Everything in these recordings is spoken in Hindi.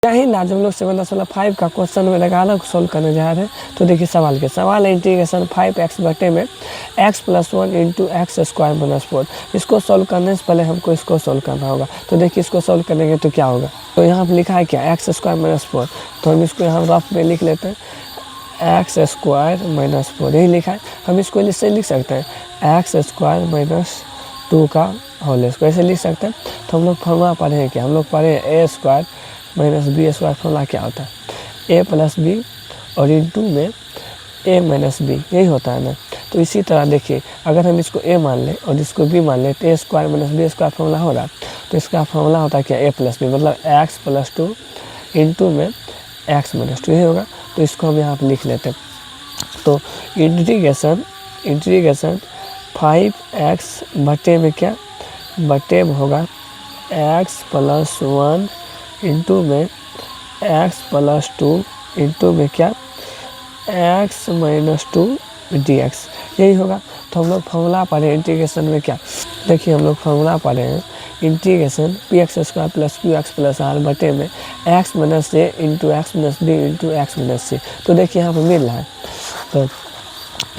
क्या ही आज हम लोग 7/5 का क्वेश्चन में लगाना सॉल्व करने जा रहे हैं। तो देखिए सवाल है इंटीग्रेशन 5x बटे में x + 1 into x square minus 4। इसको सॉल्व करने से पहले हमको इसको सॉल्व करना होगा। तो देखिए इसको सॉल्व करेंगे तो क्या होगा। तो यहाँ पर लिखा है क्या x स्क्वायर माइनस 4। तो हम इसको यहाँ रफ में लिख लेते हैं एक्स स्क्वायर माइनस 4 यही लिखा है। हम इसको इससे लिख सकते हैं एक्स स्क्वायर माइनस 2 का होल स्क्वायर ऐसे लिख सकते हैं। तो हम लोग फॉर्मूला पढ़े हैं क्या, हम लोग पढ़े हैं A square minus B square. Formula क्या होता है ए प्लस बी और इंटू में ए माइनस बी यही होता है ना। तो इसी तरह देखिए अगर हम इसको ए मान लें और इसको बी मान लें तो A square minus B square formula हो रहा है। तो इसका फॉर्मूला होता है क्या ए प्लस बी मतलब एक्स प्लस 2 इंटू में एक्स माइनस 2 यही होगा। तो इसको हम यहाँ पर लिख लेते हैं। तो इंटीग्रेशन 5x बटे में क्या बटे में होगा x प्लस 1 इंटू में x प्लस 2 इंटू में क्या x माइनस 2 dx यही होगा। तो हम लोग फॉर्मूला पढ़े इंटीग्रेशन में क्या, देखिए हम लोग फॉर्मूला पढ़े हैं integration px² plus qx plus r बटे में x minus a into x minus b into x minus c। तो देखिए यहाँ पे मिल रहा है। तो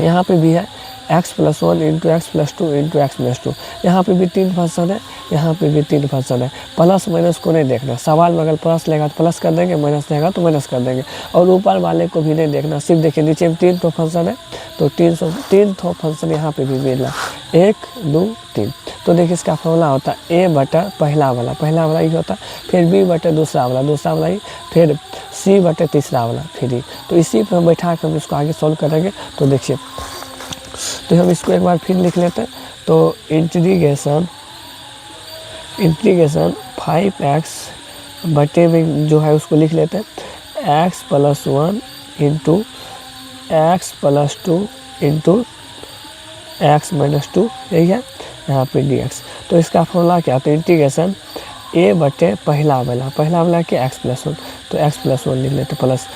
यहाँ पे भी है x plus 1 into x plus 2 into x minus 2। यहाँ पे भी 3 फंक्शन है, यहाँ पे भी 3 फंक्शन है। प्लस माइनस को नहीं देखना, सवाल में अगर प्लस लेगा तो प्लस कर देंगे, माइनस लेगा तो माइनस कर देंगे। और ऊपर वाले को भी नहीं देखना, सिर्फ देखिए नीचे में 3 फंक्शन है तो 3 फंक्शन यहाँ पे भी मिल रहा है 1 2 3। तो देखिए इसका फॉर्मूला होता है ए बटा पहला वाला ही होता है, फिर बी बटे दूसरा वाला ही, फिर सी बटे तीसरा वाला फिर ही। तो इसी पर हम बैठा कर हम इसको आगे सॉल्व करेंगे। तो देखिए तो हम इसको एक बार फिर लिख लेते हैं। तो इंटीग्रेशन 5x बटे में जो है उसको लिख लेते हैं x plus 1 into x plus 2 into x minus 2 यही है यहाँ पे dx। तो इसका फॉर्मूला क्या होता है इंटीग्रेशन a बटे पहला वाला क्या x प्लस 1 तो x प्लस 1 लिख लेते प्लस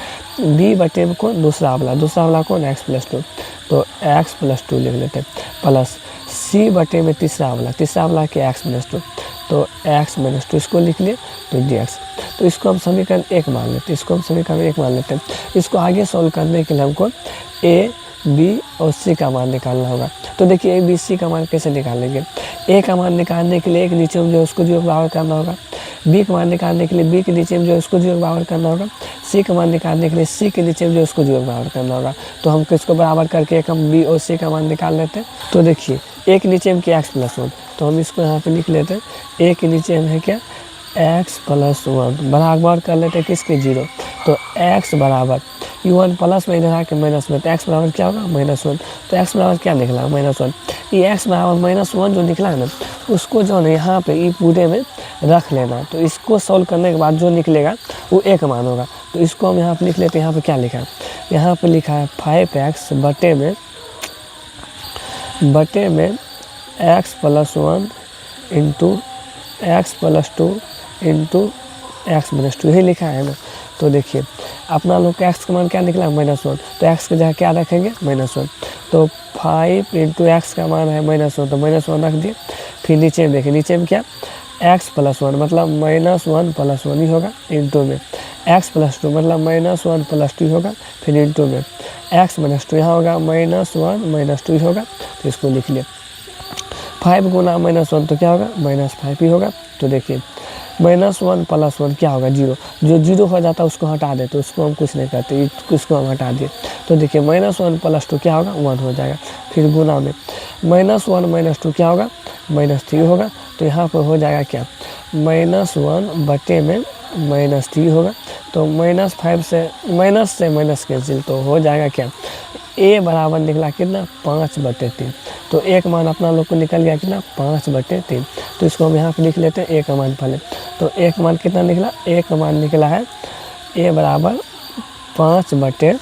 b बटे में कौन दूसरा वाला कौन x प्लस 2 तो x प्लस 2 लिख लेते प्लस c बटे में तीसरा वाला क्या x माइनस 2 तो x माइनस 2 इसको लिख लिए तो dx। तो इसको हम समीकरण 1 मान लेते हैं। इसको आगे सॉल्व करने के लिए हमको a b और c का मान निकालना होगा। तो देखिए a b c का मान कैसे निकालेंगे। a का मान निकालने के लिए एक नीचे में जो उसको 0 के बराबर करना होगा, b का मान निकालने के लिए b के नीचे में जो उसको 0 के बराबर करना होगा, c का मान निकालने के लिए c के नीचे में जो उसको 0 के बराबर करना होगा। तो हम किसको बराबर करके एक हम b और c का मान निकाल लेते हैं। तो देखिए a के नीचे में क्या x प्लस 1 तो हम इसको यहाँ पे लिख लेते हैं a के नीचे में है क्या x प्लस 1 बराबर कर लेते हैं किसके 0। तो x बराबर u1 प्लस में इधर आके माइनस में तो x बराबर क्या होगा -1। तो x बराबर क्या निकला -1। ये x बराबर -1 जो निकला है ना उसको जो है यहाँ पे ये पूरे में रख लेना। तो इसको सॉल्व करने के बाद जो निकलेगा वो एक मान होगा। तो इसको हम यहाँ पे लिख लेते हैं। यहाँ पे क्या लिखा है, यहाँ पे लिखा है 5x बटे में x plus 1 into x plus 2 into x minus 2 यही लिखा है ना। तो देखिए अपना लोग का x का मान क्या निकला -1 तो x की जगह क्या रखेंगे -1। तो 5 इंटू एक्स का मान है -1 तो -1 रख दिए। फिर नीचे में देखिए नीचे में क्या x प्लस 1 मतलब -1 प्लस 1 ही होगा इंटू में x प्लस 2 मतलब -1 प्लस 2 होगा फिर इंटू में x माइनस 2 यहाँ होगा -1 माइनस 2 होगा। तो इसको लिख लिए 5 गुना -1 तो क्या होगा -5 ही होगा। तो देखिए -1 प्लस 1 क्या होगा 0, जो 0 हो जाता है उसको हटा दे तो उसको हम कुछ नहीं करते, इसको हम हटा दिए। तो देखिए -1 प्लस 2 क्या होगा 1 हो जाएगा। फिर गुना में -1 माइनस 2 क्या होगा -3 होगा। तो यहाँ पर हो जाएगा क्या -1 बटे में -3 होगा। तो -5 से माइनस कैंसिल तो हो जाएगा क्या a बराबर निकला कितना 5/3। तो एक मान अपना लोग को निकल गया कितना 5/3। तो इसको हम यहाँ पे लिख लेते हैं a का मान पहले। तो a का मान कितना निकला, a का मान निकला है a बराबर 5/3।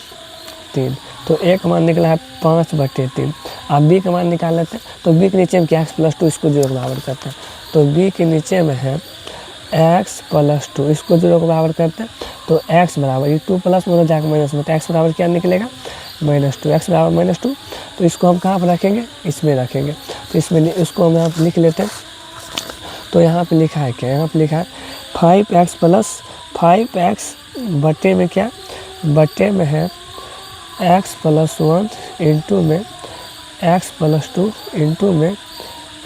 तो a का मान निकला है 5/3। आप b का मान निकाल लेते हैं। तो b के नीचे में क्या x प्लस 2 इसको 0 के बराबर करते हैं। तो b के नीचे में है x प्लस 2 इसको 0 के बराबर करते हैं। तो x बराबर ये 2 प्लस में जाकर माइनस में तो x बराबर क्या निकलेगा -2 x बराबर -2। तो इसको हम कहाँ पर रखेंगे इसमें रखेंगे। तो इसमें इसको हम यहाँ पर लिख लेते हैं। तो यहाँ पे लिखा है क्या, यहाँ पे लिखा है 5x प्लस 5x बटे में क्या, बटे में है x प्लस 1 इंटू में x प्लस 2 इंटू में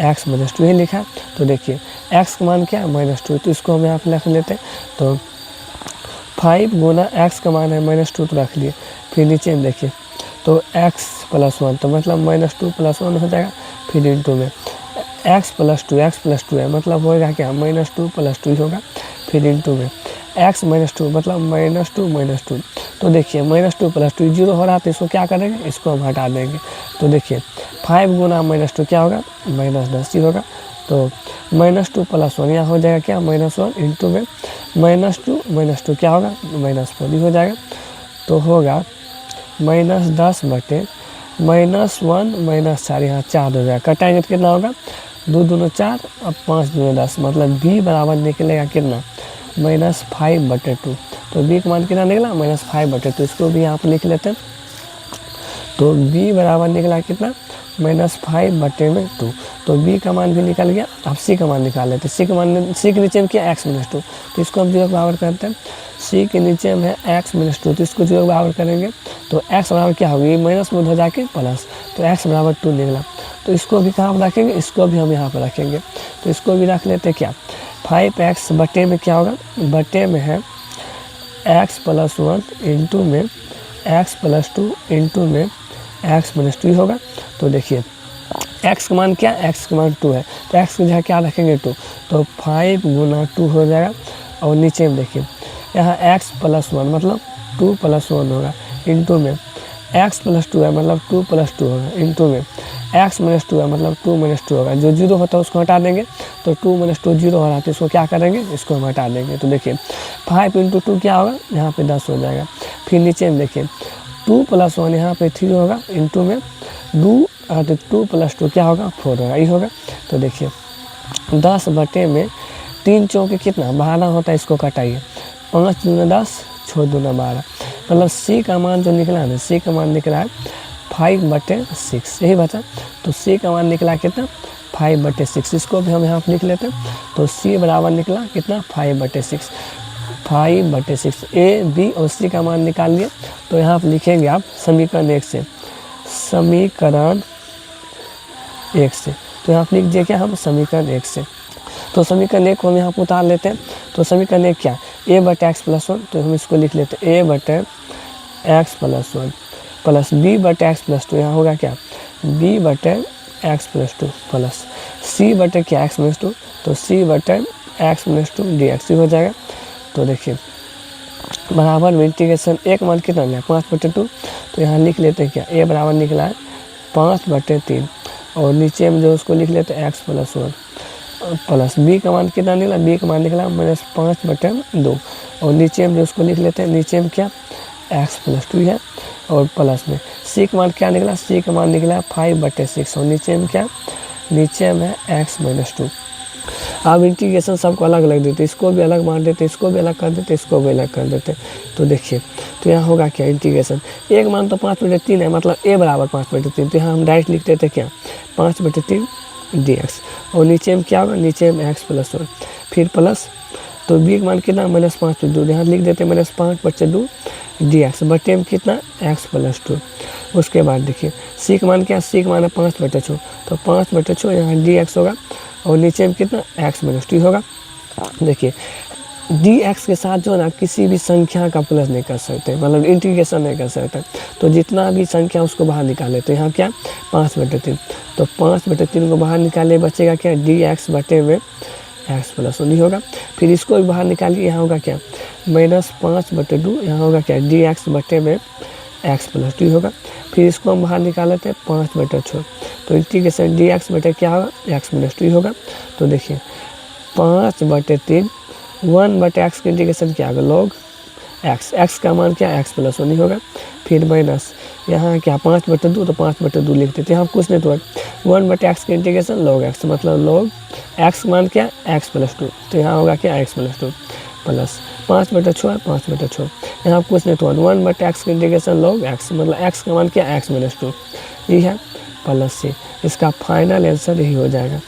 x माइनस 2 ही लिखा। तो देखिए x का मान क्या है -2, तो इसको हम यहाँ पे रख लेते हैं। तो 5 गुना x का मान है -2, तो रख लिए। फिर नीचे में देखिए तो x प्लस 1, तो मतलब -2 प्लस 1 हो जाएगा। फिर इंटू में x प्लस 2 है, मतलब होगा क्या -2 प्लस 2 होगा। फिर इंटू में x माइनस 2, मतलब -2 तो देखिए -2 प्लस 2 0 हो रहा है, तो इसको क्या करेंगे, इसको हम हटा देंगे। तो देखिए 5 गुना -2 क्या होगा, -10 ही होगा। तो -2 प्लस 1 यहाँ हो जाएगा क्या, -1 इंटू में -2 क्या होगा, -4 ही हो जाएगा। तो होगा -10 बटे -1 -4, यहाँ 4 हो जाएगा। कटाएंगे तो कितना होगा, 2 दूनी 4 और 5 दूनी 10, मतलब b बराबर निकलेगा कितना, -5 बटे 2। तो b का मान कितना निकला, -5 बटे 2। इसको भी यहाँ पर लिख लेते हैं। तो b बराबर निकला कितना, -5 बटे में 2। तो b का मान भी निकल गया। अब c का मान निकाल लेते हैं। c के नीचे में क्या, x माइनस 2, तो इसको हम 0 के बराबर करते हैं। c के नीचे में है x माइनस 2, तो इसको 0 के बराबर करेंगे। तो x बराबर क्या होगी, माइनस में उधर जाके प्लस, तो x बराबर 2 निकला। तो इसको भी कहाँ पर रखेंगे, इसको भी हम यहाँ पर रखेंगे। तो इसको भी रख लेते क्या, 5x बटे में क्या होगा, बटे में है x प्लस 1 इंटू में x प्लस 2 इंटू में x माइनस 2 होगा। तो देखिए x का मान क्या, x का मान 2 है, तो x की जगह क्या रखेंगे 2, तो 5 गुना 2 हो जाएगा। और नीचे में देखिए यहाँ x प्लस 1 मतलब 2 प्लस 1 होगा, इंटू में x प्लस 2 है मतलब 2 प्लस 2 होगा, इंटू में x माइनस 2 है मतलब 2 माइनस 2 होगा। जो 0 होता है उसको हटा देंगे। तो 2 माइनस 2 0 हो रहा है, तो इसको क्या करेंगे, इसको हम हटा देंगे। तो देखिए 5 इंटू 2 क्या होगा, यहाँ पे 10 हो जाएगा। फिर नीचे में देखिए 2 प्लस 1 यहाँ पे 3 होगा, इंटू में 2 प्लस 2 क्या होगा, 4 होगा, ये होगा। तो देखिए 10 बटे में 3 चौके कितना 12 होता है, इसको कटाइए। 5 दूना 10, 6 दूना 12, मतलब c का मान जो निकला है, c का मान निकला है 5 बटे 6, यही बचा। तो c का मान निकला कितना, 5 बटे 6। इसको भी हम यहाँ पर लिख लेते हैं। तो c बराबर निकला कितना, 5 बटे 6, 5 बटे 6। a b और c का मान निकाल लिए। तो यहाँ पर लिखेंगे आप समीकरण 1 से, समीकरण 1 से। तो यहाँ पर लिख दिए क्या हम, समीकरण 1 से। तो समीकरण 1 को हम यहाँ पर उतार लेते हैं। तो समीकरण 1 क्या, a बटे एक्स प्लस 1, तो हम इसको लिख लेते हैं a बटे एक्स प्लस 1 प्लस b बटे एक्स प्लस 2, यहाँ होगा क्या, b बटे एक्स प्लस 2 प्लस c बटे क्या, एक्स माइनस 2, तो c बटे एक्स माइनस 2 dx हो जाएगा। तो देखिए बराबर में इंटीग्रेशन एक मान कितना है, 5 बटे 2। तो यहाँ लिख लेते हैं क्या, a बराबर निकला है 5 बटे 3, और नीचे में जो उसको लिख लेते हैं एक्स प्लस 1 प्लस b का मान कितना निकला, b का मान निकला -5 बटे 2, और नीचे में जो उसको लिख लेते हैं, नीचे में क्या x प्लस 2 है, और प्लस में c का मान क्या निकला, c का मान निकला 5 बटे 6, और नीचे में क्या, नीचे में x माइनस 2। अब इंटीग्रेशन सबको अलग अलग देते, इसको भी अलग मान देते, इसको भी अलग कर देते, इसको भी अलग कर देते। तो देखिए तो यहाँ होगा क्या, इंटीग्रेशन एक मान तो 5 बटे 3 है, मतलब a बराबर 5 बटे 3, तो यहाँ हम डायरेक्ट लिख देते क्या, 5 बटे 3 dx, और नीचे में क्या होगा, नीचे में x प्लस 1, फिर प्लस, तो b का मान कितना -5 बटे 2, यहाँ लिख देते -5 बटे 2 dx, बटे में कितना x प्लस 2। उसके बाद देखिए c का मान क्या, c का मान है 5 बटे 6, तो 5 बटे 6 यहाँ dx होगा, और नीचे में कितना x माइनस 2 होगा। देखिए dx के साथ जो है ना, किसी भी संख्या का प्लस नहीं कर सकते, मतलब इंटीग्रेशन नहीं कर सकते। तो जितना भी संख्या उसको बाहर निकाले, तो यहाँ क्या 5 बटे 3, तो 5 बटे 3 को बाहर निकाले, बचेगा क्या, dx बटे में x प्लस 1 होगा। फिर इसको भी बाहर निकालिए, यहाँ होगा क्या -5 बटे 2, यहाँ होगा क्या dx बटे में x प्लस 2 होगा। फिर इसको हम बाहर निकाल लेते हैं 5 बटे 6, तो इंटीग्रेशन dx बटे क्या होगा, x माइनस 2 होगा। तो देखिए 5 बटे 3 1 बटे एक्स का इंटीग्रेशन क्या होगा, लॉग x का मान क्या, x प्लस 1 होगा। फिर माइनस यहाँ क्या 5 बटे 2, तो 5 बटे 2 लिख देते हैं, यहाँ कुछ नहीं तो 1 बटे एक्स का इंटीग्रेशन लॉग x, मतलब लॉग x मान क्या, x प्लस 2, तो यहाँ होगा क्या x प्लस 2 प्लस 5 बटे 6 है, 5 बटे 6, यहाँ कुछ नहीं तो 1 बटे एक्स का इंटीग्रेशन लॉग x, मतलब x का मान क्या, x माइनस 2, ये है प्लस c। इसका फाइनल आंसर यही हो जाएगा।